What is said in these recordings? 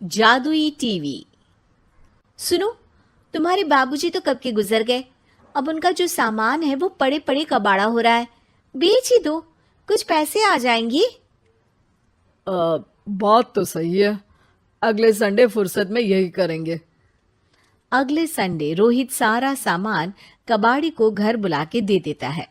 जादुई टीवी। सुनो, तुम्हारे बाबूजी तो कब के गुजर गए। अब उनका जो सामान है वो पड़े पड़े कबाड़ा हो रहा है। बेच ही दो, कुछ पैसे आ जाएंगी। बात तो सही है। अगले संडे फुर्सत में यही करेंगे। अगले संडे रोहित सारा सामान कबाड़ी को घर बुला के दे देता है।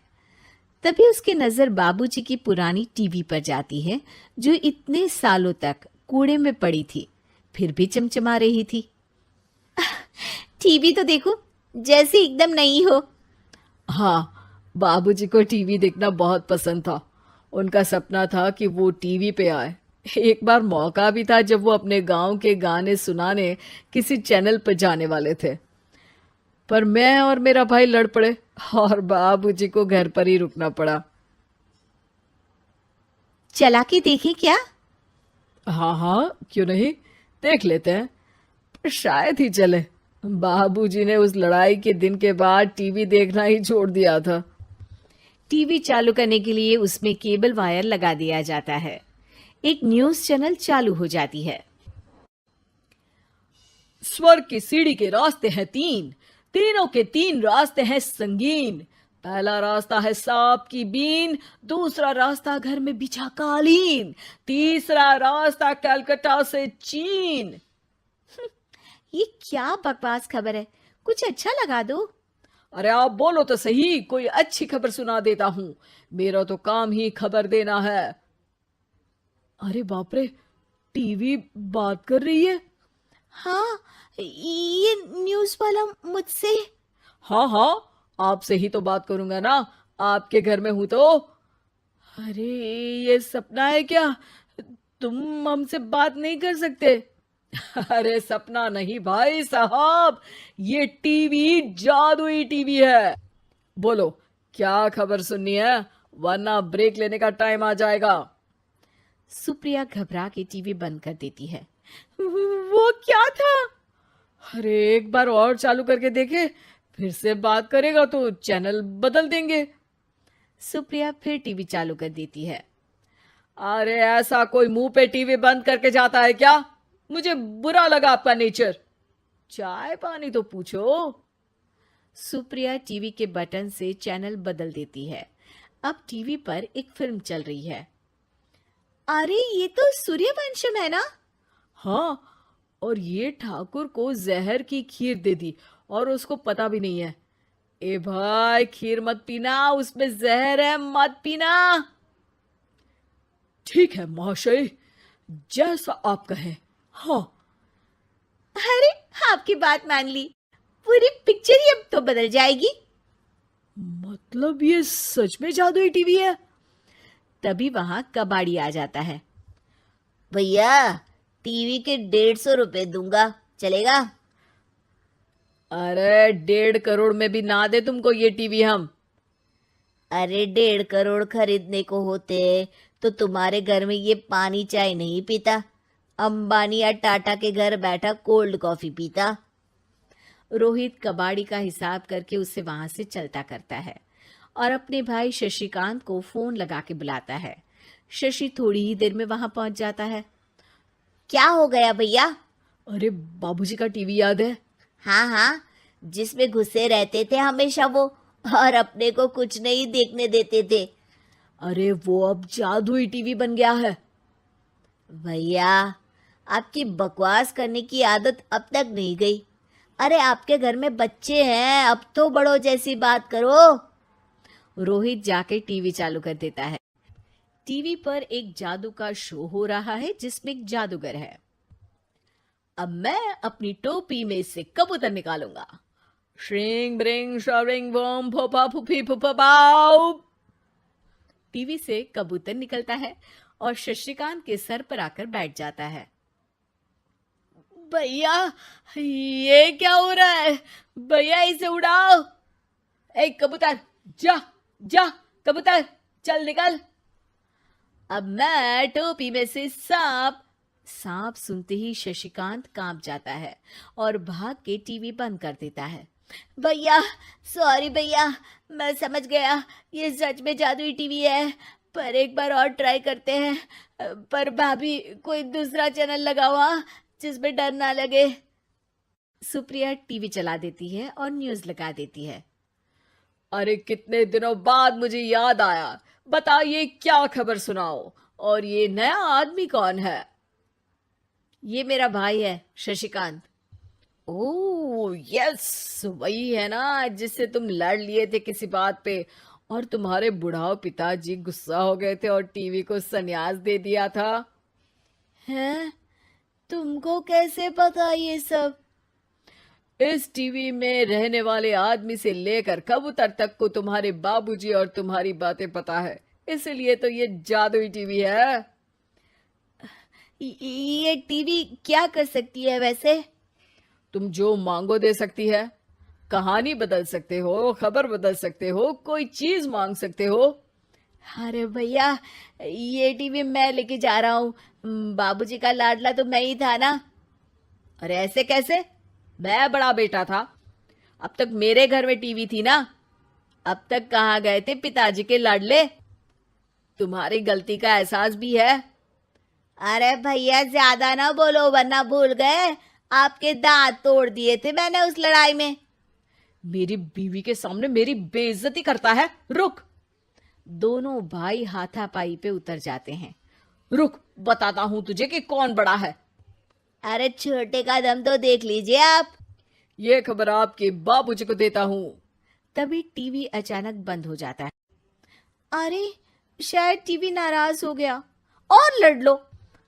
तभी उसकी नजर बाबूजी की पुरानी टीवी पर जाती है, जो इतने सालों तक कूड़े में पड़ी थी, फिर भी चमचमा रही थी। टीवी तो देखो, जैसे एकदम नई हो। हाँ, बाबूजी को टीवी देखना बहुत पसंद था। उनका सपना था कि वो टीवी पे आए। एक बार मौका भी था जब वो अपने गांव के गाने सुनाने किसी चैनल पर जाने वाले थे, पर मैं और मेरा भाई लड़ पड़े और बाबूजी को घर पर ही रुकना पड़ा। चला के देखें क्या? हाँ हाँ, क्यों नहीं, देख लेते हैं। पर शायद ही चले। बाबूजी ने उस लड़ाई के दिन के बाद टीवी देखना ही छोड़ दिया था। टीवी चालू करने के लिए उसमें केबल वायर लगा दिया जाता है। एक न्यूज चैनल चालू हो जाती है। स्वर्ग की सीढ़ी के रास्ते हैं तीन, तीनों के तीन रास्ते हैं संगीन। पहला रास्ता है सांप की बीन, दूसरा रास्ता घर में बिछा कालीन, तीसरा रास्ता कलकत्ता से चीन। ये क्या बकवास खबर है, कुछ अच्छा लगा दो। अरे आप बोलो तो सही, कोई अच्छी खबर सुना देता हूं। मेरा तो काम ही खबर देना है। अरे बाप रे, टीवी बात कर रही है। हाँ, ये न्यूज वाला मुझसे। हाँ हाँ, आपसे ही तो बात करूंगा ना, आपके घर में हूं तो। अरे, ये सपना है क्या? तुम हमसे बात नहीं कर सकते? अरे सपना नहीं भाई साहब, ये टीवी जादुई टीवी है। बोलो, क्या खबर सुननी है, वरना ब्रेक लेने का टाइम आ जाएगा। सुप्रिया घबरा के टीवी बंद कर देती है। वो क्या था? अरे एक बार और चालू करके देखे, फिर से बात करेगा तो चैनल बदल देंगे। सुप्रिया फिर टीवी चालू कर देती है। अरे ऐसा कोई मुंह पे टीवी बंद करके जाता है क्या? मुझे बुरा लगा आपका नेचर। चाय पानी तो पूछो। सुप्रिया टीवी के बटन से चैनल बदल देती है। अब टीवी पर एक फिल्म चल रही है। अरे ये तो सूर्यवंशम है ना? हाँ, और ये ठाकुर को जहर की खीर दे दी और उसको पता भी नहीं है। ए भाई, खीर मत पीना, उसमें जहर है, मत पीना। ठीक है महाशय, जैसा आप कहें। हाँ। अरे, आपकी बात मान ली, पूरी पिक्चर ही अब तो बदल जाएगी। मतलब ये सच में जादुई टीवी है? तभी वहां कबाड़ी आ जाता है। भैया, टीवी के 150 रुपए दूंगा, चलेगा? अरे 1.5 करोड़ में भी ना दे तुमको ये टीवी हम। अरे 1.5 करोड़ खरीदने को होते तो तुम्हारे घर में ये पानी चाय नहीं पीता, अंबानी या टाटा के घर बैठा कोल्ड कॉफी पीता। रोहित कबाड़ी का हिसाब करके उसे वहां से चलता करता है और अपने भाई शशिकांत को फोन लगा के बुलाता है। शशि थोड़ी ही देर में वहां पहुंच जाता है। क्या हो गया भैया? अरे बाबूजी का टीवी याद है? हाँ हाँ, जिसमें घुसे रहते थे हमेशा वो, और अपने को कुछ नहीं देखने देते थे। अरे वो अब जादुई टीवी बन गया है। भैया, आपकी बकवास करने की आदत अब तक नहीं गई। अरे आपके घर में बच्चे हैं, अब तो बड़ों जैसी बात करो। रोहित जाके टीवी चालू कर देता है। टीवी पर एक जादू का शो हो रहा है जिसमें एक जादूगर है। अब मैं अपनी टोपी में से कबूतर निकालूंगा। श्रिंग ब्रिंग शरिंग बम फोपा फुफी फुफा बाउ। टीवी से कबूतर निकलता है और शशिकांत के सर पर आकर बैठ जाता है। भैया, ये क्या हो रहा है? भैया इसे उड़ाओ। ए कबूतर, जा जा, कबूतर चल निकल। अब मैं टोपी में से सांप। सांप सुनते ही शशिकांत कांप जाता है और भाग के टीवी बंद कर देता है। भैया, सॉरी भैया, मैं समझ गया ये सच में जादुई टीवी है, पर एक बार और ट्राई करते हैं। पर भाभी, कोई दूसरा चैनल लगाओ हाँ, जिसमें डर ना लगे। सुप्रिया टीवी चला देती है और न्यूज लगा देती है। अरे कितने दिनों बाद मुझे याद आया, बताइए क्या खबर सुनाओ। और ये नया आदमी कौन है? ये मेरा भाई है शशिकांत। ओह यस, वही है ना जिससे तुम लड़ लिए थे किसी बात पे, और तुम्हारे बुढ़ाओ पिताजी गुस्सा हो गए थे और टीवी को संन्यास दे दिया था। हैं? तुमको कैसे पता ये सब? इस टीवी में रहने वाले आदमी से लेकर कबूतर तक को तुम्हारे बाबूजी और तुम्हारी बातें पता है, इसलिए तो ये जादुई टीवी है। ये टीवी क्या कर सकती है वैसे? तुम जो मांगो दे सकती है, कहानी बदल सकते हो, खबर बदल सकते हो, कोई चीज मांग सकते हो। अरे भैया, ये टीवी मैं लेके जा रहा हूँ। बाबूजी का लाडला तो मैं ही था ना। अरे ऐसे कैसे? मैं बड़ा बेटा था, अब तक मेरे घर में टीवी थी ना। अब तक कहाँ गए थे पिताजी के लाडले? तुम्हारी गलती का एहसास भी है। अरे भैया, ज्यादा ना बोलो वरना भूल गए आपके दांत तोड़ दिए थे मैंने उस लड़ाई में। मेरी बीवी के सामने मेरी बेइज्जती करता है। रुक दोनों भाई हाथापाई पे उतर जाते हैं। रुक, बताता हूं तुझे कि कौन बड़ा है। अरे छोटे का दम तो देख लीजिए आप। ये खबर आपके बाबूजी को देता हूं। तभी टीवी अचानक बंद हो जाता है। अरे शायद टीवी नाराज हो गया। और लड़ लो,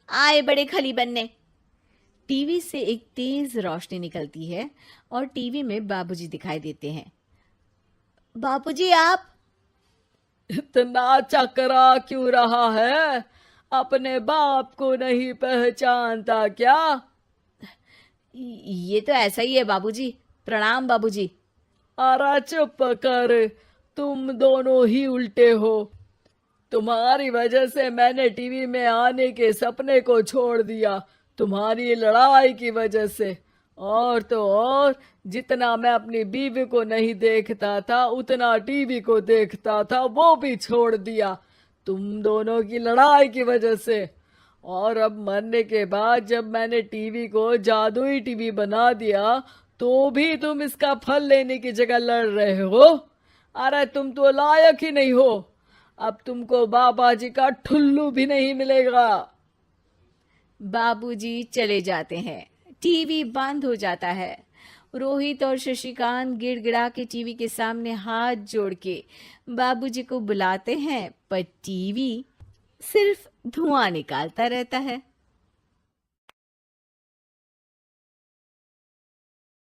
आए बड़े खली बनने। टीवी से एक तेज रोशनी निकलती है और टीवी में बाबूजी दिखाई देते हैं। बापूजी आप? इतना चकरा क्यों रहा है? अपने बाप को नहीं पहचानता क्या? ये तो ऐसा ही है बाबूजी। प्रणाम बाबूजी। अरे चुप कर, तुम दोनों ही उल्टे हो। तुम्हारी वजह से मैंने टीवी में आने के सपने को छोड़ दिया, तुम्हारी लड़ाई की वजह से। और तो और, जितना मैं अपनी बीवी को नहीं देखता था उतना टीवी को देखता था, वो भी छोड़ दिया तुम दोनों की लड़ाई की वजह से। और अब मरने के बाद जब मैंने टीवी को जादुई टीवी बना दिया तो भी तुम इसका फल लेने की जगह लड़ रहे हो। अरे तुम तो लायक ही नहीं हो, अब तुमको बाबा जी का ठुल्लू भी नहीं मिलेगा। बाबूजी चले जाते हैं। टीवी बंद हो जाता है। रोहित और शशिकांत गिड़गिड़ा के टीवी के सामने हाथ जोड़ के बाबूजी को बुलाते हैं, पर टीवी सिर्फ धुआं निकालता रहता है।